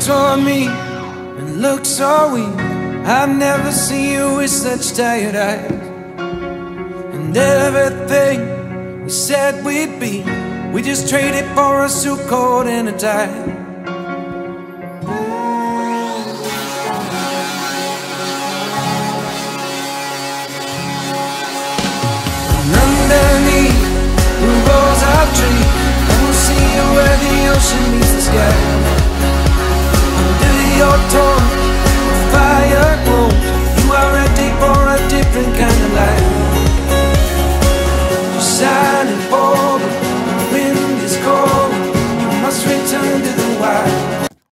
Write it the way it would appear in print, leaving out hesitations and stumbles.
toward me and look so weak. I've never seen you with such tired eyes. And everything we said we'd be, we just traded for a suit coat and a tie. And underneath the rows of trees, I will see you where the ocean meets the sky. Under your toy